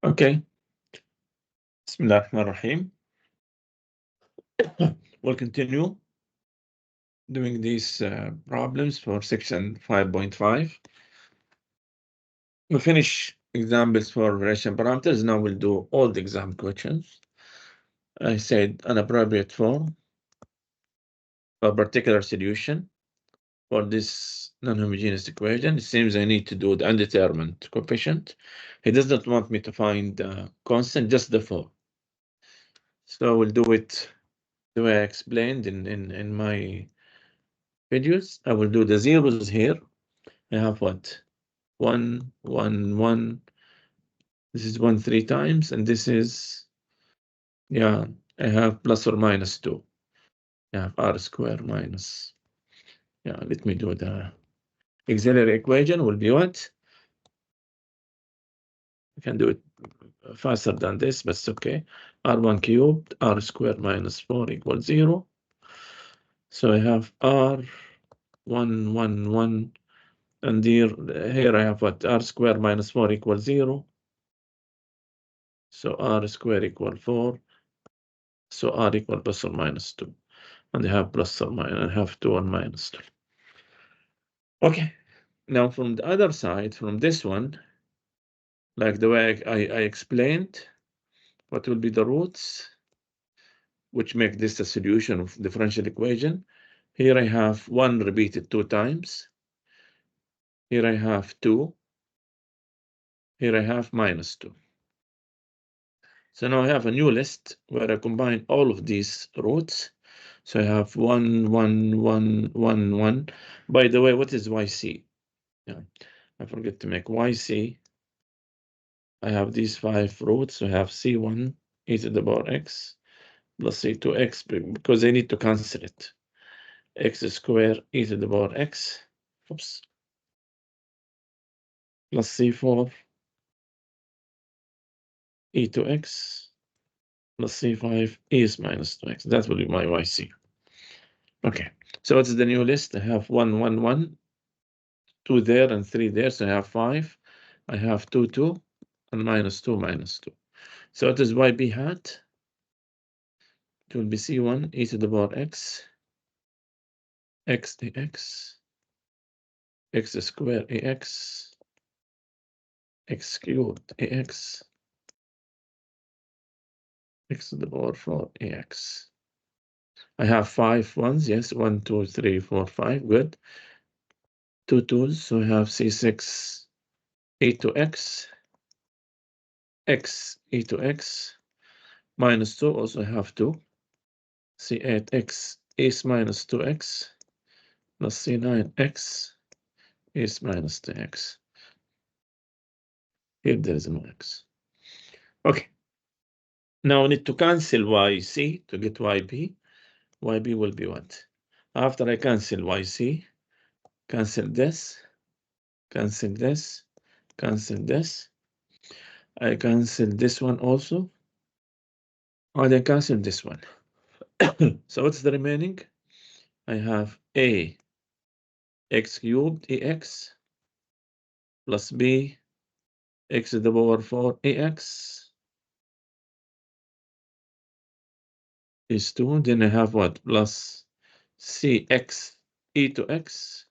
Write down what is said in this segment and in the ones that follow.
Okay. Bismillah ar-Rahman ar-Rahim. We'll continue doing these problems for section 5.5. We'll finish examples for variation parameters. Now we'll do all the exam questions. I said an appropriate form for a particular solution for this non-homogeneous equation. It seems I need to do the undetermined coefficient. He does not want me to find the constant, just the form. So we'll do it the way I explained in my videos. I will do the zeros here. I have what? 1, 1, 1. This is 1 3 times, and this is, yeah, I have plus or minus 2. I have r square minus, yeah, let me do the auxiliary equation will be what? I can do it faster than this, but it's okay. R1 cubed, r squared minus 4 equals 0. So I have r1, 1, 1, and here I have what? R squared minus 4 equals 0. So r squared equals 4. So r equal plus or minus 2. And I have plus or minus, I have 2 and minus 2. Okay. Now from the other side, from this one, like the way I explained, what will be the roots, which make this a solution of differential equation. Here I have 1 repeated 2 times. Here I have 2. Here I have minus 2. So now I have a new list where I combine all of these roots. So I have 1, 1, 1, 1, 1. By the way, what is YC? Yeah, I forget to make YC. I have these 5 roots. So I have C1 e to the power x plus C2x because I need to cancel it. X squared e to the power x, oops, plus C4 e to x plus C5 is minus 2x. That will be my YC. Okay, so what's the new list? I have 1, 1, 1, 2 there and 3 there. So I have 5. I have 2, 2, and minus 2, minus 2. So it is YB hat. It will be C1 e to the power x, x dx, x squared ax, x cubed ax, x to the power 4 ax. I have 5 ones, yes, 1, 2, 3, 4, 5, good. 2 2s, so I have C6 e to x, x e to x, minus 2, also I have 2. C8x is minus 2x, plus C9x is minus 2x. Here there is no x. Okay. Now I need to cancel YC to get YB. YB will be what? After I cancel YC, cancel this, cancel this, cancel this. I cancel this one also. And I cancel this one. So what's the remaining? I have A x cubed ax plus B x to the power 4 ax is 2. Then I have what? Plus Cx e to x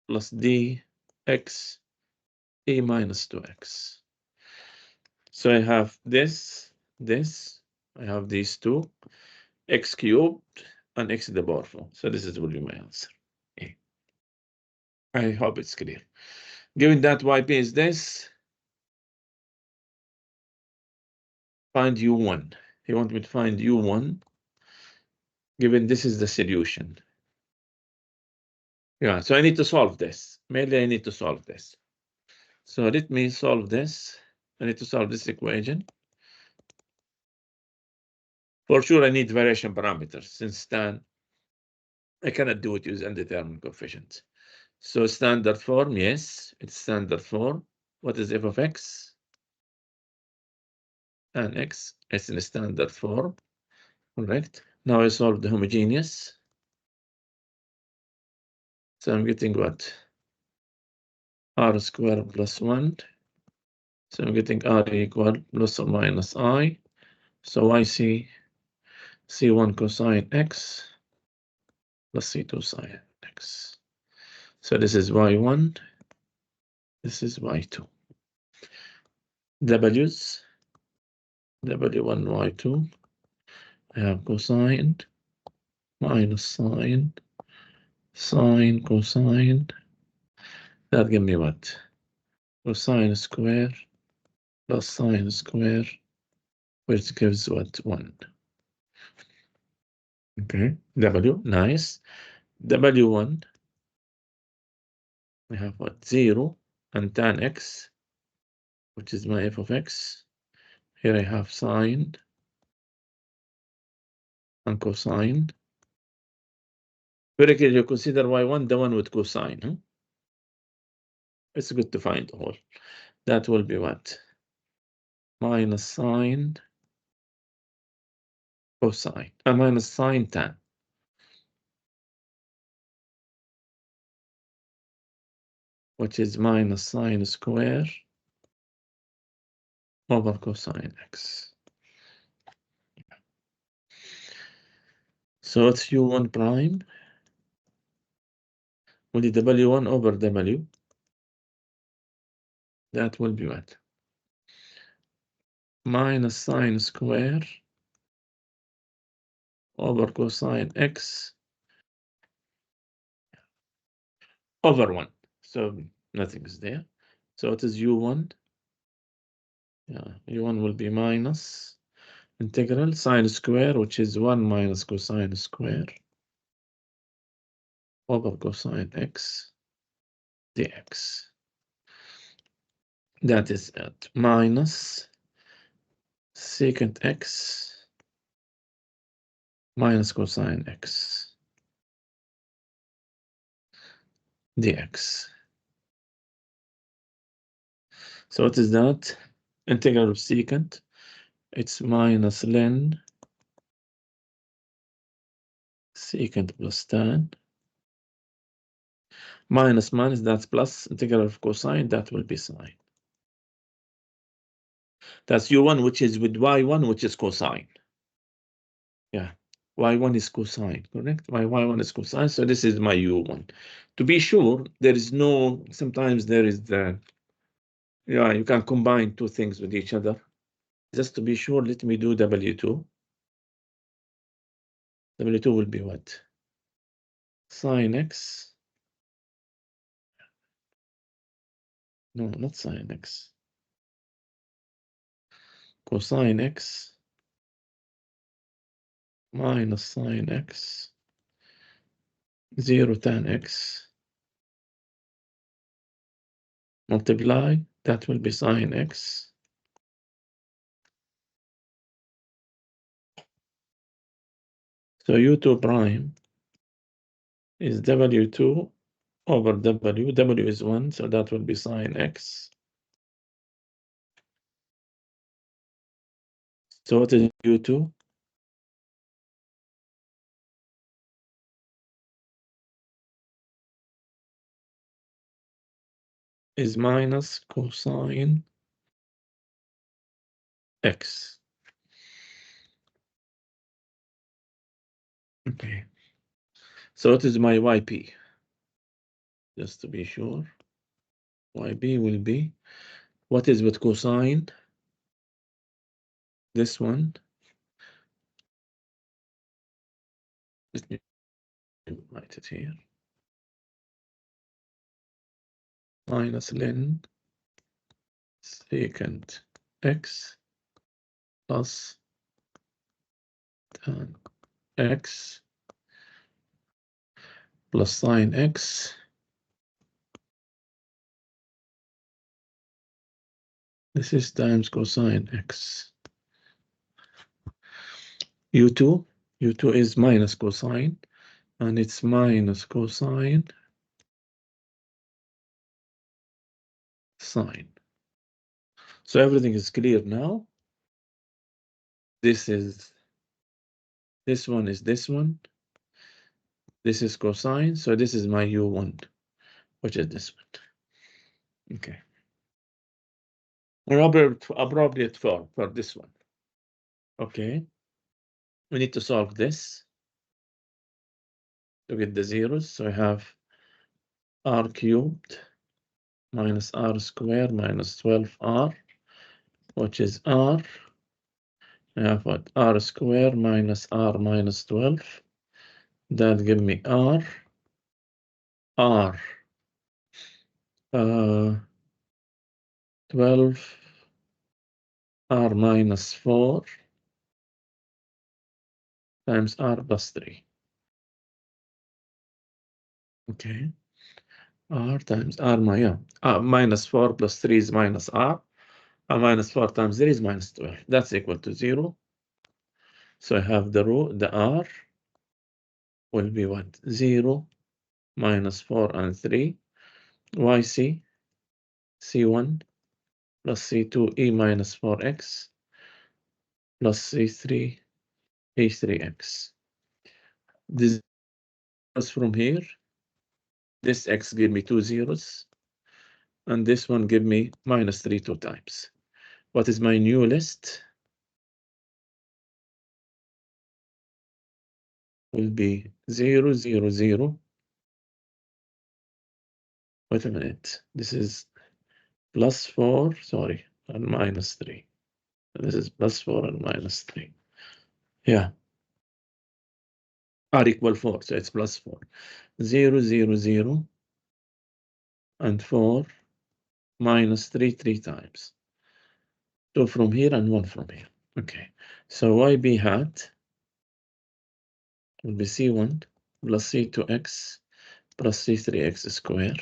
plus D x e minus 2x. So I have this, I have these two, x cubed and x to the power 4. So this will be my answer. Okay. I hope it's clear. Given that YP is this, find U1. He wants me to find U1, given this is the solution. Yeah, so I need to solve this. Mainly I need to solve this. So let me solve this. I need to solve this equation. For sure, I need variation parameters. Since tan, I cannot do it using undetermined coefficients. So standard form, yes, it's standard form. What is f of x? And x is in a standard form, correct? Now I solve the homogeneous. So I'm getting what? R squared plus 1 So I'm getting r equal plus or minus I. So I see C1 cosine x plus C2 sine x. So this is Y1, this is Y2. W's, W1, Y2, I have cosine, minus sine, sine, cosine. That give me what? Cosine square plus sine square, which gives what? 1. Okay, W, nice. W1, we have what? 0 and tan x, which is my f of x. Here I have sine and cosine. Very clear, you consider y1 the one with cosine. Huh? It's good to find all. That will be what? Minus sine cosine, minus sine tan. Which is minus sine square over cosine x. So it's u1 prime. Will be w1 over w. That will be what? Minus sine square over cosine x over 1. So nothing is there. So it is u1. Yeah, u1 will be minus integral sine square, which is 1 minus cosine square over cosine x dx. That is at minus secant x minus cosine x dx. So what is that? Integral of secant. It's minus ln secant plus tan. Minus minus, that's plus. Integral of cosine, that will be sine. That's u1, which is with y1, which is cosine. Yeah, y1 is cosine, correct? y1 is cosine, so this is my u1. To be sure, there is no, sometimes there is the, yeah, you can combine two things with each other. Just to be sure, let me do W2. W2 will be what? Sine x. No, not sine x. Cosine x minus sine x 0 tan x multiply, that will be sine x. So u2 prime is w2 over w. W is 1, so that will be sine x. So what is u2? Is minus cosine x. Okay. So what is my yp? Just to be sure. Yp will be, what is with cosine? This one. Let me write it here. Minus ln secant x plus tan x plus sine x. This is times cosine x. u2 is minus cosine, and it's minus cosine sine. So everything is clear now. This is this one is this one. This is cosine, so this is my u1, which is this one. Okay. appropriate form for this one. Okay. We need to solve this to get the zeros. So I have r cubed minus r squared minus 12r, which is r. I have what? R squared minus r minus 12. That give me r. 12 r minus 4 times r plus 3. Okay. R times r minus 4 plus 3 is minus r. Minus 4 times 3 is minus 12. That's equal to 0. So I have the r will be what? 0 minus 4 and 3. yc c1 plus c2 e minus 4x plus c3 e3x. This goes from here. This x give me 2 zeros. And this one give me minus 3 2 times. What is my new list? Will be 0 0 0. Wait a minute. This is plus 4, sorry, and minus 3. This is plus 4 and minus 3. Yeah. R equal 4, so it's plus 4. 0 0 0 and 4 minus 3 3 times. 2 from here and 1 from here. Okay. So YB hat will be C1 plus C2x plus C3x square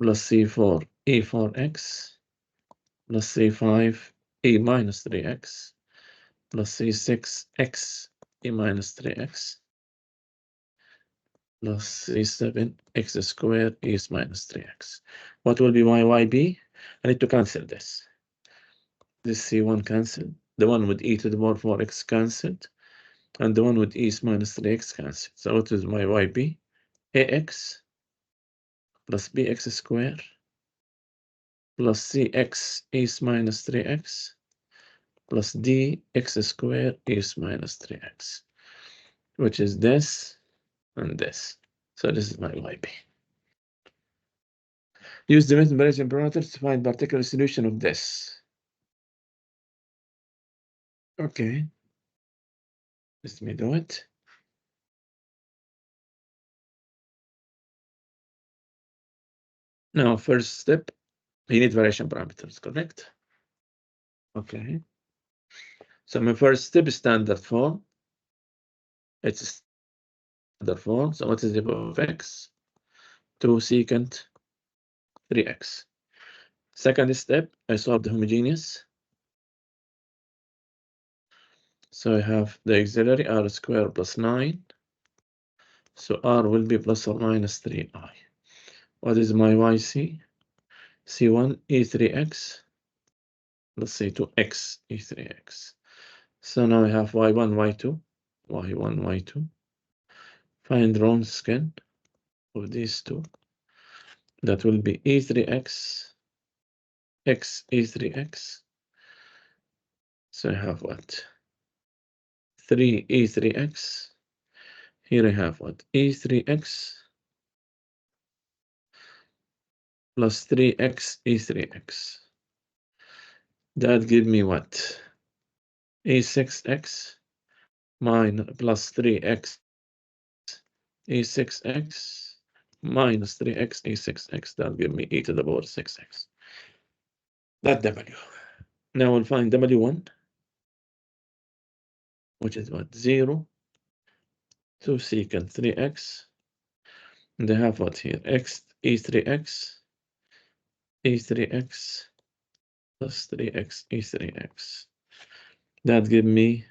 plus C4 E4x plus C5 E minus 3x plus C6x E minus 3x plus C7 x squared is minus 3x. What will be my YB? I need to cancel this. This C1 cancelled. The one with e to the power 4x cancelled. And the one with e is minus 3x cancelled. So what is my YB? AX plus BX squared plus CX is minus 3x plus DX squared is minus 3x, which is this and this. So this is my YB. Use the method parameters to find particular solution of this. Okay. Let me do it. Now, first step, you need variation parameters, correct? Okay. So my first step is standard form. It's standard form. So what is the of x? 2 secant 3x. Second step, I solve the homogeneous. So I have the auxiliary r squared plus 9. So r will be plus or minus 3i. What is my yc? C1 e3x plus C2x e3x. So now I have y1, y2, y1, y2. Find Wronskian of these two. That will be e3x, x e3x. So I have what? 3 e3x. Here I have what? e3x plus 3x e3x. That give me what? e6x minus plus 3x e6x minus 3x e6x. That'll give me e to the power 6x. That W. Now we'll find W1, which is what? 0, 2 secant 3x. And I have what here? X e3x, e3x plus 3x e3x. That give me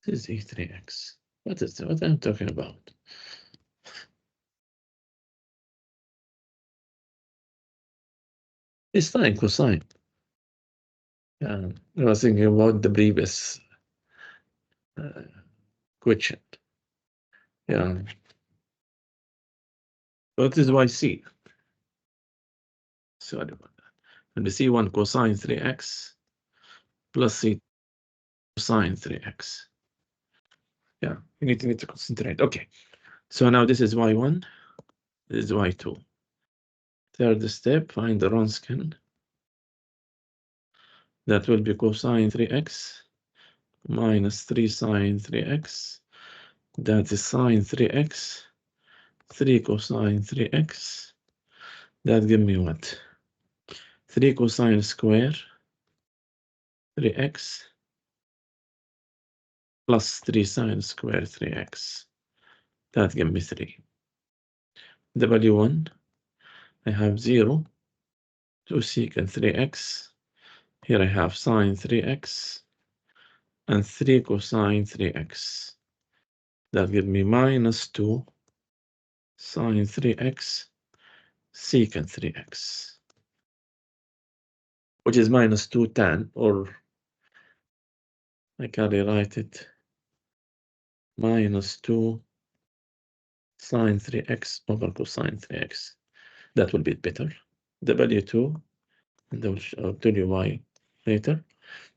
this is e3x. What is what I'm talking about? It's sine cosine. I was thinking about the previous question. Yeah. What is YC? Sorry about that. And the C1 cosine 3x plus C cosine 3x. Yeah, you need to concentrate. Okay. So now this is Y1, this is Y2. Third step, find the Wronskian. That will be cosine 3x minus 3 sine 3x. That is sine 3x, 3 cosine 3x. That give me what? 3 cosine square 3x plus 3 sine square 3x. That give me 3. W1, I have 0, 2 secant 3x. Here I have sine 3x and 3 cosine 3x. That give me minus 2 sine 3x secant 3x, which is minus 2 tan, or I can rewrite it minus 2 sine 3x over cosine 3x. That will be better. W2, and I'll tell you why later.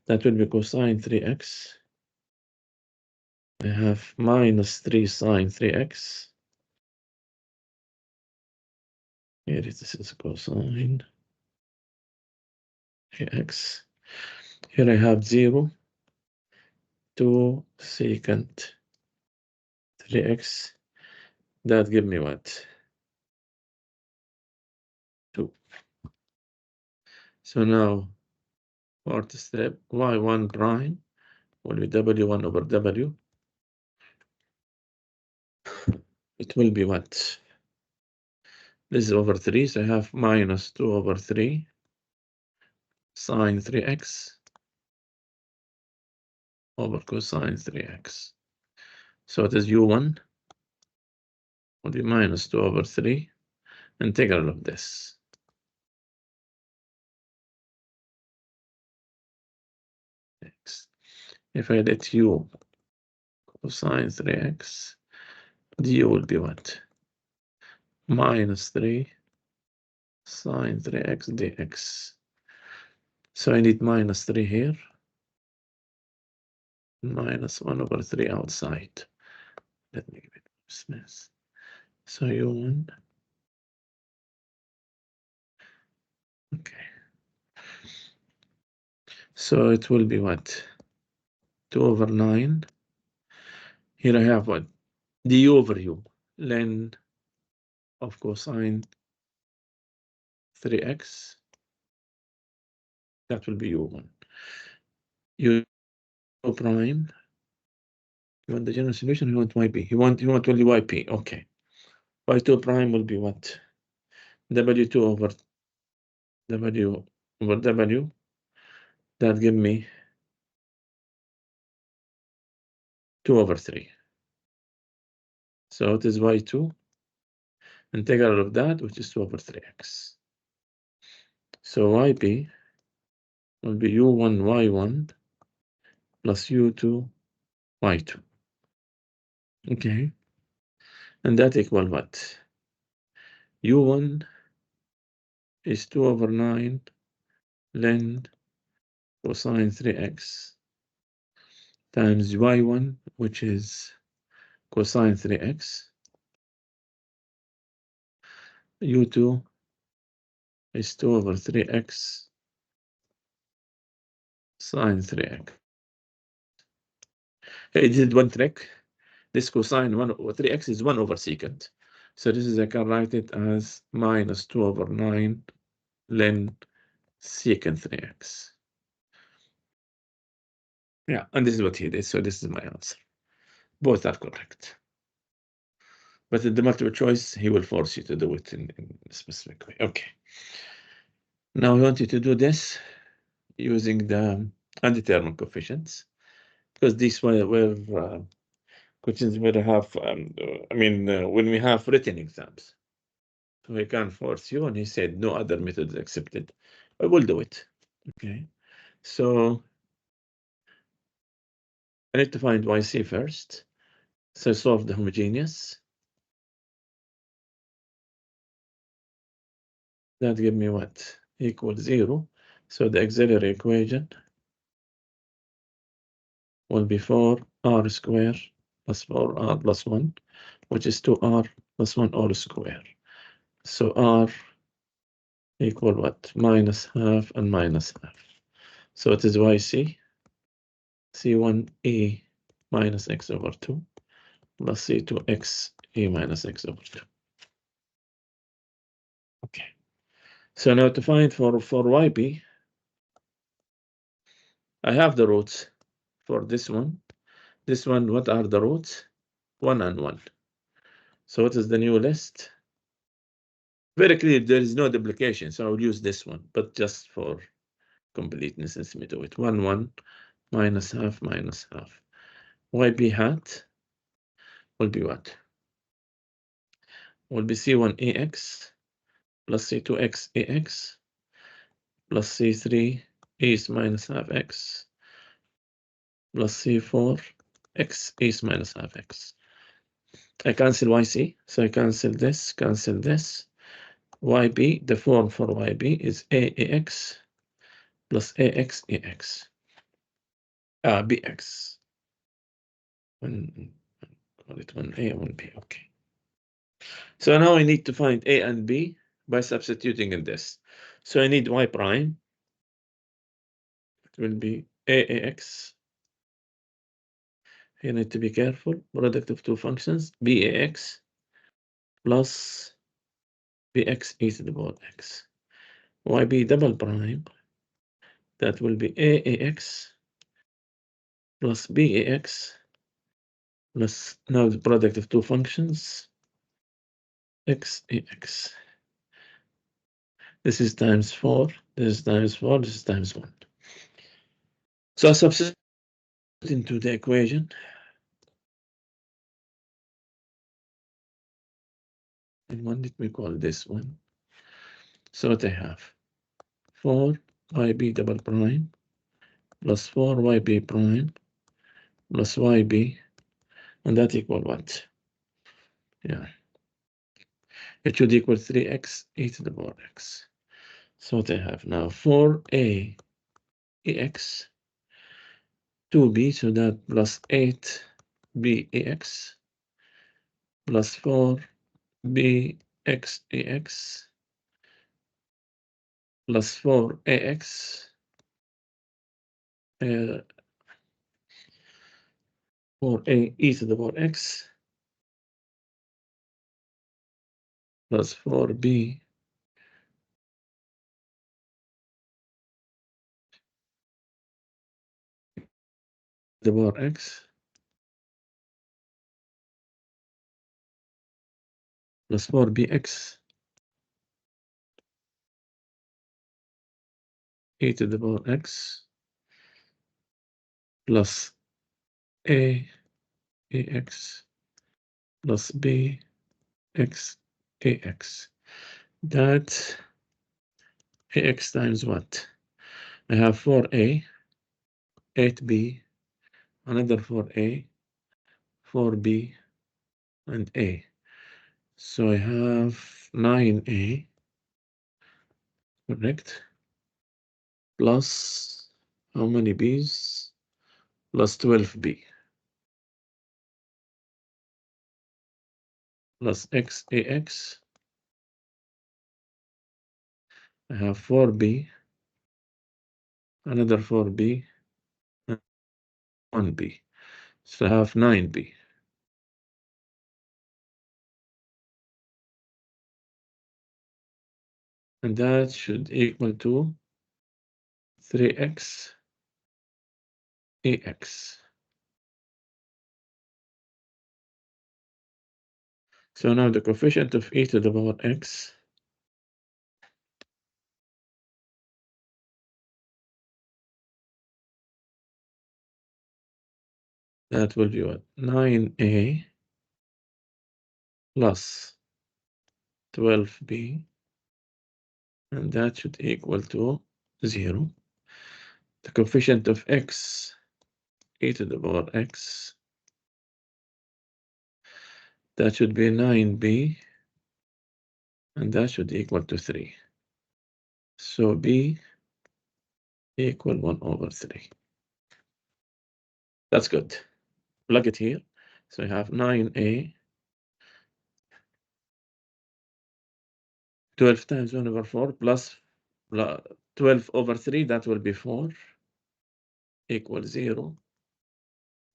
That will be cosine 3x. I have minus 3 sine 3x. Here it is cosine 3x. Here I have 0, 2 secant 3x. That give me what? 2. So now, fourth step, y1 prime will be w1 over w. It will be what? This is over 3, so I have minus 2 over 3 sine 3x over cosine 3x. So it is u1 will be minus 2 over 3 integral of this. If I let u cosine 3x, du will be what? Minus 3 sine 3x dx. So I need minus 3 here, minus 1 over 3 outside. Let me give it business. So u1. Okay. So it will be what? 2 over 9. Here I have what? Du over u, ln of cosine 3x. That will be u1. u prime. You want the general solution? You want yp? You want only yp? Okay. Y2 prime will be what? W2 over W over W. That give me 2 over 3. So it is y2 integral of that, which is 2 over 3x. So yp will be u1 y1 plus u2 y2. Okay. And that equal what? u1 is 2 over 9 ln cosine 3x times y1, which is cosine 3x. u2 is 2 over 3x sine 3x. Hey, this is one trick. This cosine 1 over 3x is 1 over secant. So this is, I can write it as minus 2 over 9 ln secant 3x. Yeah, and this is what he did. So this is my answer. Both are correct. But in the multiple choice, he will force you to do it in a specific way. Okay. Now I want you to do this using the undetermined coefficients, because these were questions where I have, when we have written exams. So he can force you, and he said no other method is accepted. I will do it. Okay. So I need to find YC first. So solve the homogeneous. that give me what? Equals 0. So the auxiliary equation will be 4r squared plus 4r plus 1, which is 2r plus 1 all square. So r equal what? Minus half and minus half. So it is yc, c1e minus x over 2 plus c2x e minus x over 2. Okay. So now to find for yp, I have the roots for this one. This one, what are the roots? 1 and 1. So what is the new list? Very clear, there is no duplication, so I will use this one, but just for completeness, let me do it. 1, 1, minus half, minus half. Yp hat will be what? Will be C1ax plus C2x ax plus C3 is minus half x plus C4 x is minus half x. I cancel yc, so I cancel this, yb, the form for yb is ax plus ax ax. Bx. Call it 1a, 1b, okay. So now I need to find a and b by substituting in this. So I need y prime. It will be ax. You need to be careful. Product of two functions, bax plus bx e to the power x. Yb double prime, that will be aax plus bax plus now the product of two functions, x ax. This is times 4, this is times 4, this is times 1. So I substitute into the equation. And one, let me call this one. So what I have? 4 yb double prime plus 4 yb prime plus yb, and that equal what? Yeah, it should equal 3x e to the power x. So what I have now? 4a ax 2b, so that plus 8b ax plus 4b x ax plus 4ax 4a e to the power x plus 4b to the power x plus 4bx e to the power x plus a ax plus b x ax. That ax times what? I have 4a, 8b, another 4a, 4b, and a. So I have 9a, correct? Plus how many b's? Plus 12b. Plus x ax. I have 4b, another 4b, and 1b. So I have 9b. And that should equal to 3x ax. So now the coefficient of e to the power x that will be what? 9a plus 12b, and that should equal to 0. The coefficient of x, e to the power x, that should be 9b, and that should equal to 3. So B equal 1/3. That's good. Plug it here. So I have 9A 12 times 1/4 plus 12/3, that will be 4 equals 0.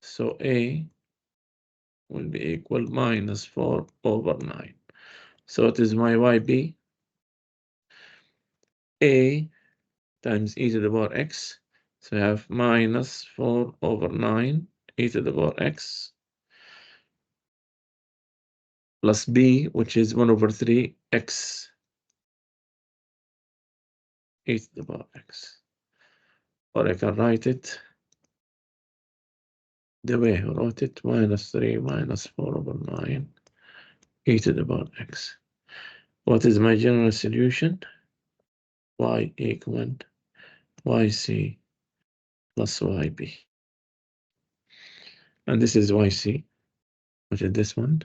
So A will be equal minus 4/9. So it is my YB. A times e to the power x. So I have minus 4/9 e to the power x plus B, which is 1/3 x e to the power x. Or I can write it the way I wrote it, minus 3 minus 4/9 e to the power x. What is my general solution? Y equal YC plus YB. And this is YC, which is this one.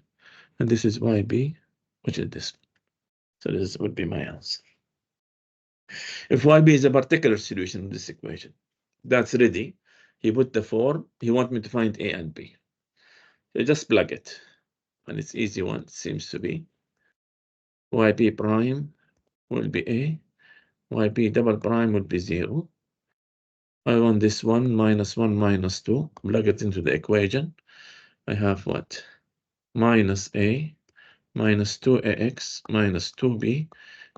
And this is YB, which is this one. So this would be my answer. If YB is a particular solution of this equation, that's ready. He put the form. He wants me to find A and B. So just plug it. And it's easy one, it seems to be. YB prime will be A. YB double prime will be 0. I want this 1 minus 1 minus 2. Plug it into the equation. I have what? Minus A minus 2AX minus 2B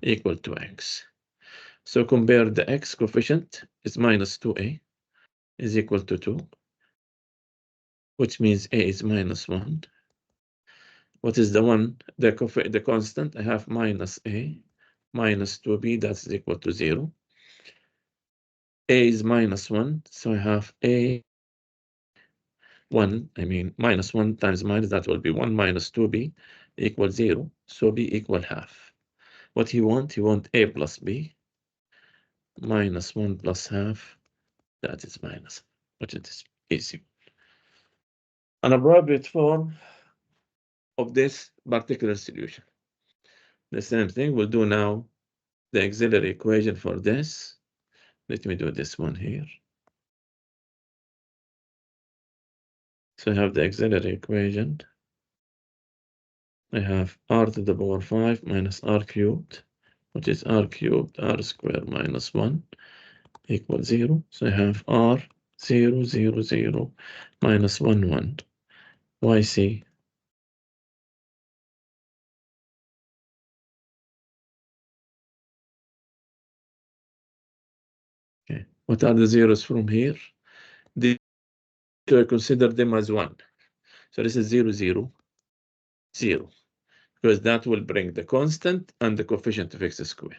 equal to X. So compare the X coefficient is minus 2A is equal to 2, which means A is minus 1. What is the one? The constant, I have minus A minus 2B, that's equal to 0. A is minus 1, so I have A 1, I mean minus 1 times minus, that will be 1 minus 2B equals 0, so B equal half. What he want A plus B minus 1 plus half, that is minus, which is easy. An appropriate form of this particular solution. The same thing we'll do now, the auxiliary equation for this. Let me do this one here. So I have the auxiliary equation. I have r to the power 5 minus r cubed, which is r cubed r squared minus 1 equals 0. So I have r 0, 0, 0 minus 1, 1. YC. Okay. What are the zeros from here? I consider them as 1. So this is 0, 0, 0. Because that will bring the constant and the coefficient of x squared.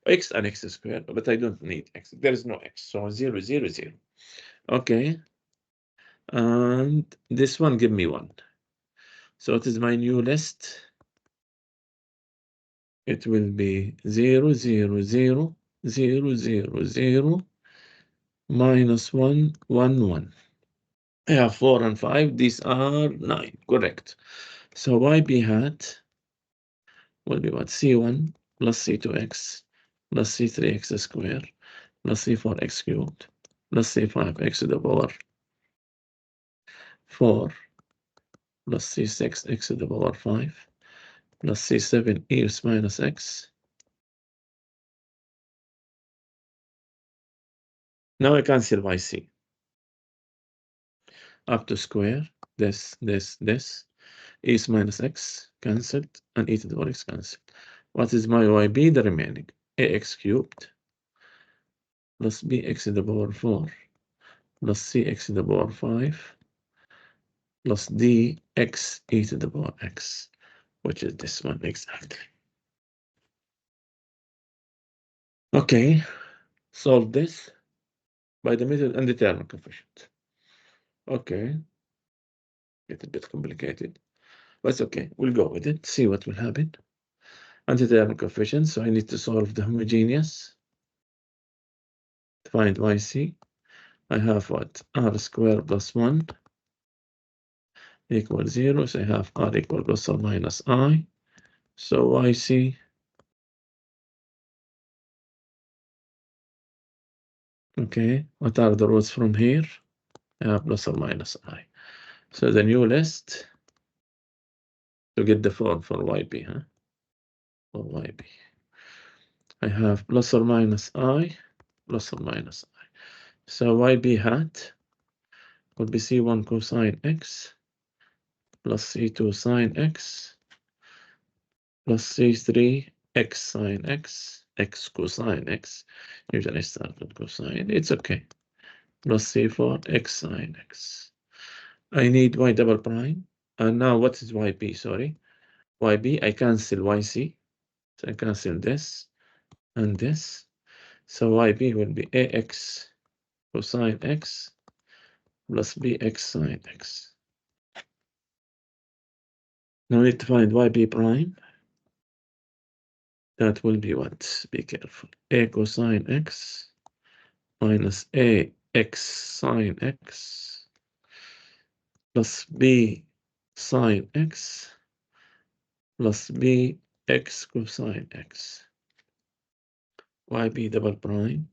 X and x squared, but I don't need x. There is no x. So 0, 0, 0. Okay. And this one give me 1. So it is my new list. It will be 0, 0, 0, 0, 0, 0, minus 1, 1, 1. I have 4 and 5. These are 9. Correct. So YB hat will be what? C1 plus C2x plus C3x squared plus C4x cubed plus C5x to the power 4 plus C6x to the power 5 plus C7 e's minus x. Now I cancel by C. Up to square, this, e's minus x cancelled, and e to the power x cancelled. What is my YB? The remaining ax cubed plus bx to the power 4 plus cx to the power 5 plus dx e to the power x, which is this one exactly. Okay, solve this by the method and determine coefficient. Okay, get a bit complicated, but it's okay. We'll go with it, see what will happen. And determine coefficient, so I need to solve the homogeneous. To find YC, I have what? R squared plus 1 equals 0, so I have R equal plus or minus I. So YC Okay, what are the roots from here? Plus or minus I. So the new list to get the form for YB, huh? For YB. I have plus or minus I, plus or minus I. So YB hat would be C1 cosine X plus C2 sine X plus C3 X sine X, X cosine X. Usually I start with cosine. It's okay. Plus C4 X sine X. I need Y double prime. And now what is YB? Sorry. YB, I cancel YC. So I cancel this and this. So YB will be AX cosine X plus BX sine X. Now we need to find YB prime. That will be what? Be careful. A cosine X minus AX sine X plus B sine X plus BX cosine X. YB double prime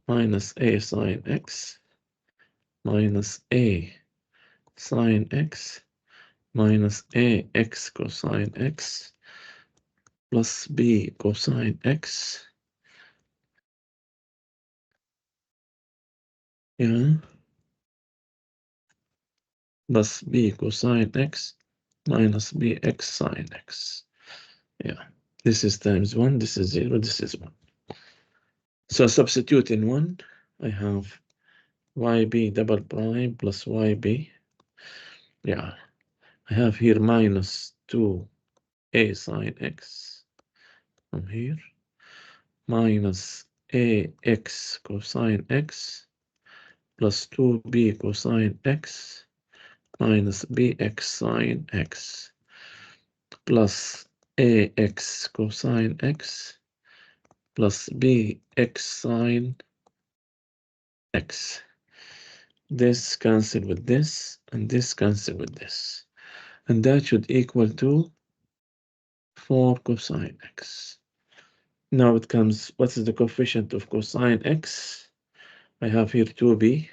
minus A sine X minus A sine X minus AX cosine X plus B cosine X. Yeah. Plus B cosine X minus BX sine X. Yeah. This is times 1, this is 0, this is 1. So substitute in 1, I have YB double prime plus YB. Yeah. I have here minus 2A sine X from here. Minus AX cosine X plus 2B cosine X minus BX sine X plus AX cosine X plus BX sine X. This cancel with this, and this cancel with this. And that should equal to 4 cosine X. Now it comes, what is the coefficient of cosine X? I have here 2B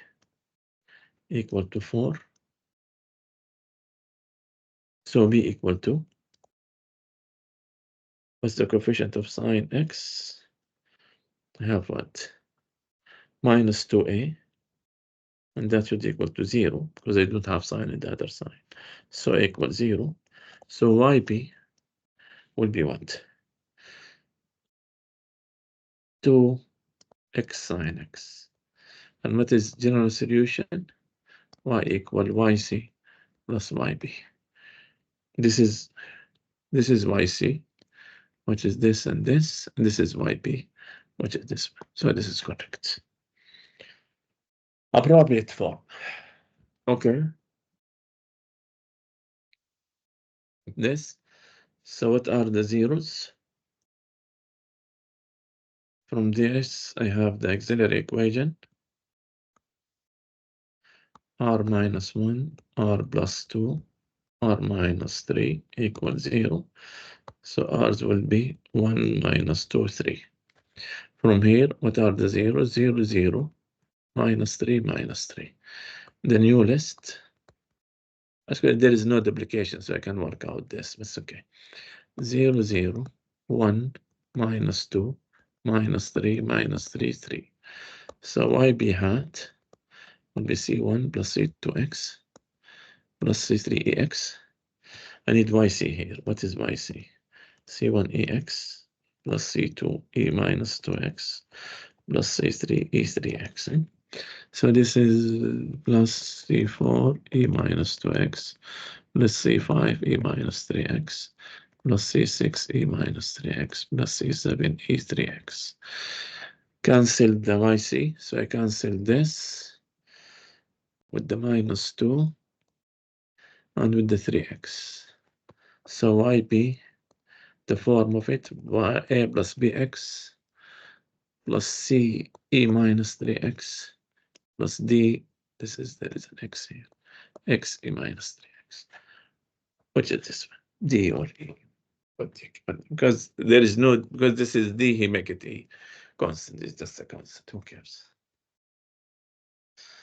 equal to 4. So B equal to, what's the coefficient of sine X? I have what? Minus 2A. And that should equal to 0, because I don't have sine in the other side. So equal 0. So YB will be what? 2x sine X. And what is general solution? Y equal YC plus YB. This is YC, which is this and this, and this is YB, which is this one. So this is correct. Appropriate form. Okay. This. So what are the zeros? From this, I have the auxiliary equation. R minus 1, R plus 2, R minus 3 equals 0. So R's will be 1 minus 2, 3. From here, what are the zeros? 0, 0, minus 3, minus 3. The new list, actually there is no duplication, so I can work out this, but it's okay. 0, 0, 1, minus 2, minus 3, minus 3, 3. So YB hat will be C1 plus C2X plus C3EX. I need YC here. What is YC? C1EX plus C2E minus 2X plus C3E3X. So this is plus C4E minus 2X plus C5E minus 3X plus C6E minus 3X plus C7E3X. Cancel the YC, so I cancel this with the minus 2 and with the 3X. So YB, the form of it, A plus BX plus C E minus 3X plus D, there is an X here, X E minus 3X. Which is this one, D or E? But because there is no, because this is D, he make it E. Constant, it's just a constant, who cares?